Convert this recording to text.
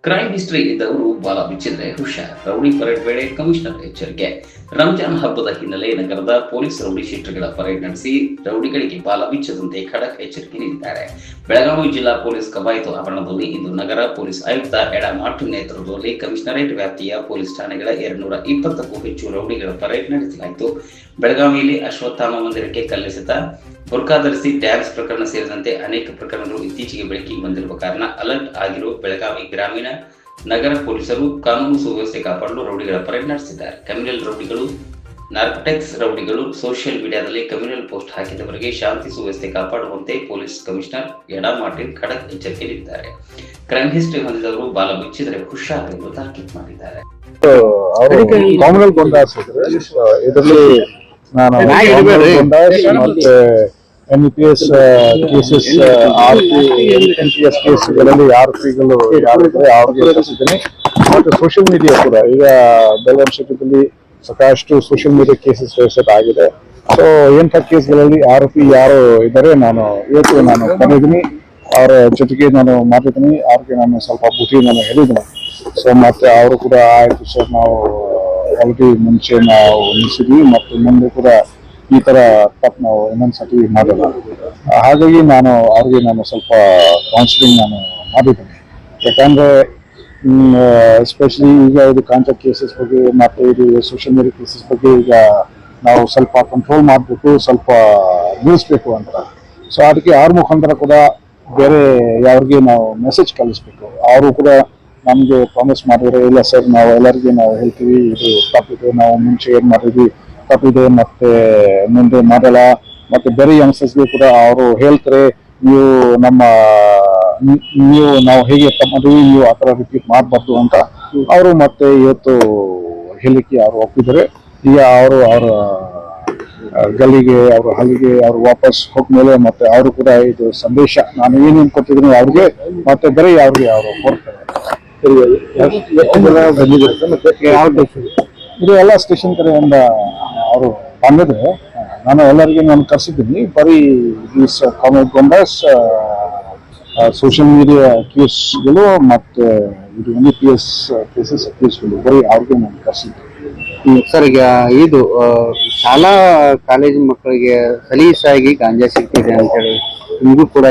Crime history ಇದ್ದವರು ಬಾಲ ಬಿಚ್ಚಿದ್ರೆ ಹುಷಾರ್. ರೌಡಿ ಪರೇಡ್ ವೇಳೆ ಕಮಿಷನರ್ ಎಚ್ಚರಿಕೆ. ರಂಜಾನ್ ಹಬ್ಬದ ಹಿನ್ನೆಲೆ ನಗರದ ಪೊಲೀಸ್ ರೌಡಿ ಶೀಟರ್ಗಳ ಪರೇಡ್ ನಡೆಸಿ ರೌಡಿಗಳಿಗೆ ಬಾಲ ಬಿಚ್ಚದಂತೆ ಖಡಕ್ ಎಚ್ಚರಿಕೆ ನೀಡಿದ್ದಾರೆ. ಬೆಳಗಾವಿ ಜಿಲ್ಲಾ ಪೊಲೀಸ್ ಕವಾಯತು ಆವರಣದಲ್ಲಿ ಇಂದು ನಗರ ಪೊಲೀಸ್ ಆಯುಕ್ತ ಎಡ ಮಾರ್ಟಿನ್ ನೇತೃತ್ವದಲ್ಲಿ ಕಮಿಷನರೇಟ್ ವ್ಯಾಪ್ತಿಯ ಪೊಲೀಸ್ ಠಾಣೆಗಳ 220ಕ್ಕೂ ಹೆಚ್ಚು ರೌಡಿಗಳ ಪರೇಡ್ ನಡೆಸಲಾಯಿತು. ಬೆಳಗಾವಿಯಲ್ಲಿ ಅಶ್ವತ್ಥಾಮ ಮಂದಿರಕ್ಕೆ ಕಲ್ಲೆಸೆತ, ಬುರ್ಕಾ ಧರಿಸಿ ಡ್ಯಾನ್ಸ್ ಪ್ರಕರಣ ಸೇರಿದಂತೆ ಅನೇಕ ಪ್ರಕರಣಗಳು ಇತ್ತೀಚೆಗೆ ಬೆಳಕಿಗೆ ಬಂದಿರುವ ಕಾರಣ ಅಲರ್ಟ್ ಆಗಿರುವ ಬೆಳಗಾವಿ ಗ್ರಾಮೀಣ ನಗರ ಪೊಲೀಸರು ಕಾನೂನು ಸುವ್ಯವಸ್ಥೆ ಕಾಪಾಡಲು ರೌಡಿಗಳ ಪರೇಡ್ ನಡೆಸಿದ್ದಾರೆ. ಕ್ರಿಮಿನಲ್ ರೌಡಿಗಳು, ನಾರ್ಕೋಟಿಕ್ಸ್ ರೌಡಿಗಳು, ಸೋಷಿಯಲ್ ಮೀಡಿಯಾದಲ್ಲಿ ಕಮ್ಯುನಲ್ ಪೋಸ್ಟ್ ಹಾಕಿದವರಿಗೆ ಶಾಂತಿ ಸುವ್ಯವಸ್ಥೆ ಕಾಪಾಡುವಂತೆ ಪೊಲೀಸ್ ಕಮಿಷನರ್ ಎಡ ಮಾರ್ಟಿನ್ ಖಡಕ್ ಎಚ್ಚರಿಕೆ ನೀಡಿದ್ದಾರೆ. ಕ್ರೈಮ್ ಹಿಸ್ಟರಿ ಹೊಂದಿದವರು ಬಾಲ ಬಿಚ್ಚಿದರೆ ಹುಷಾರ್ ಎಂದು ತಾಕೀತು ಮಾಡಿದ್ದಾರೆ. ಇದರಲ್ಲಿ ನಾನು ಮತ್ತೆ NPS ಕೇಸಸ್ NPS ಕೇಸ್ಗಳಲ್ಲಿ ಆರೋಪಿಗಳು ಯಾರಿದ್ರೆ ಅವ್ರಿಗೆ ಕಳಿಸಿದ್ದೀನಿ. ಮತ್ತೆ ಸೋಷಿಯಲ್ ಮೀಡಿಯಾ ಕೂಡ ಈಗ ಬೆಳಗಾವಿ ಕ್ಷೇತ್ರದಲ್ಲಿ ಸಾಕಷ್ಟು ಸೋಷಿಯಲ್ ಮೀಡಿಯಾ ಕೇಸಸ್ ರಿಜಿಸ್ಟರ್ ಆಗಿದೆ. ಸೊ ಎಂಥ ಕೇಸ್ಗಳಲ್ಲಿ ಆರೋಪಿ ಯಾರು ಇದ್ದಾರೆ ಇವತ್ತು ನಾನು ಕರೆದಿದ್ದೀನಿ. ಅವರ ಜೊತೆಗೆ ನಾನು ಮಾತಾಡ್ತೀನಿ. ಅವ್ರಿಗೆ ನಾನು ಸ್ವಲ್ಪ ಬುದ್ಧಿ ಹೇಳಿದ್ದೀನಿ. ಸೊ ಮತ್ತೆ ಅವರು ಕೂಡ ಆಯ್ತು ಸರ್, ನಾವು ಆಲ್ರೆಡಿ ಮುಂಚೆ ನಾವು ನಿಲ್ಲಿಸಿದ್ವಿ ಮತ್ತು ಮುಂದೆ ಕೂಡ ಈ ತರ ತಪ್ಪು ನಾವು ಇನ್ನೊಂದ್ಸತಿ ಮಾಡೋಣ. ಹಾಗಾಗಿ ಅವ್ರಿಗೆ ಸ್ವಲ್ಪ ಕೌನ್ಸಿಲಿಂಗ್ ಮಾಡಿದ್ದೀನಿ. ಯಾಕಂದ್ರೆ ಎಸ್ಪೆಷಲಿ ಈಗ ಇದು ಕಾಂಟ್ಯಾಕ್ಟ್ ಕೇಸಸ್ ಬಗ್ಗೆ ಮತ್ತೆ ಇದು ಸೋಷಿಯಲ್ ಮೀಡಿಯಾ ಕೇಸಸ್ ಬಗ್ಗೆ ಈಗ ನಾವು ಸ್ವಲ್ಪ ಕಂಟ್ರೋಲ್ ಮಾಡಬೇಕು, ಸ್ವಲ್ಪ ನಿಲ್ಲಿಸ್ಬೇಕು ಅಂತ. ಸೊ ಅದಕ್ಕೆ ಅವ್ರ ಮುಖಾಂತರ ಕೂಡ ಬೇರೆ ಯಾರಿಗೆ ನಾವು ಮೆಸೇಜ್ ಕಳಿಸ್ಬೇಕು. ಅವರು ಕೂಡ ನಮ್ಗೆ ಪ್ರಾಮಿಸ್ ಮಾಡಿದ್ರೆ, ಇಲ್ಲ ಸರ್ ನಾವು ಎಲ್ಲರಿಗೆ ನಾವು ಹೇಳ್ತೀವಿ, ಇದು ತಪ್ಪಿದೆ, ನಾವು ಮುಂಚೆ ಏನ್ ಮಾಡಿದ್ವಿ ತಪ್ಪಿದೆ, ಮತ್ತೆ ಮುಂದೆ ಮಾಡಲ್ಲ. ಮತ್ತೆ ಬೇರೆ ಯಂಗ್ಸ್ಟರ್ಸ್ಗೆ ಕೂಡ ಅವರು ಹೇಳ್ತಾರೆ, ನಾವು ಹೇಗೆ ತಪ್ಪಿದ್ವಿ, ನೀವು ಆತರ ರಿಪೀಟ್ ಮಾಡಬಾರ್ದು ಅಂತ ಅವರು ಮತ್ತೆ ಇವತ್ತು ಹೇಳಿಕೆ ಅವರು ಒಪ್ಪಿದ್ದಾರೆ. ಈಗ ಅವರ ಗಲ್ಲಿಗೆ ಅವ್ರ ಹಲ್ಲಿಗೆ ಅವ್ರು ವಾಪಸ್ ಹೋದ್ಮೇಲೆ ಮತ್ತೆ ಅವರು ಕೂಡ ಇದು ಸಂದೇಶ ನಾನು ಏನೇನು ಕೊಟ್ಟಿದ್ದೀನಿ ಅವ್ರಿಗೆ ಮತ್ತೆ ಬೇರೆ ಯಾವ್ರಿಗೆ ಅವರು ಕೊಡ್ತಾರೆ. ಇದು ಎಲ್ಲ ಸ್ಟೇಷನ್ ಕಡೆಯಿಂದ ಅವರು ಬಂದಿದ್ರೆ ನಾನು ಎಲ್ಲರಿಗೆ ಕರ್ಸಿದ್ದೀನಿ. ಬರೀ ಗೊಂಡಾಸ್ ಸೋಷಿಯಲ್ ಮೀಡಿಯಾ ಕೇಸ್ಗಳು ಮತ್ತೆ ಇದು NPS ಕೇಸಸ್ ಕೇಸ್ಗಳು ಬರೀ ಅವ್ರಿಗೆ ನಾನು ಕರ್ಸಿದ್ದೀನಿ. ಸರ್, ಈಗ ಇದು ಶಾಲಾ ಕಾಲೇಜಿನ ಮಕ್ಕಳಿಗೆ ಸಲೀಸಾಗಿ ಗಾಂಜಾ ಸಿಗ್ತಿದೆ ಅಂತ ಹೇಳಿ ನಿಮಗೂ ಕೂಡ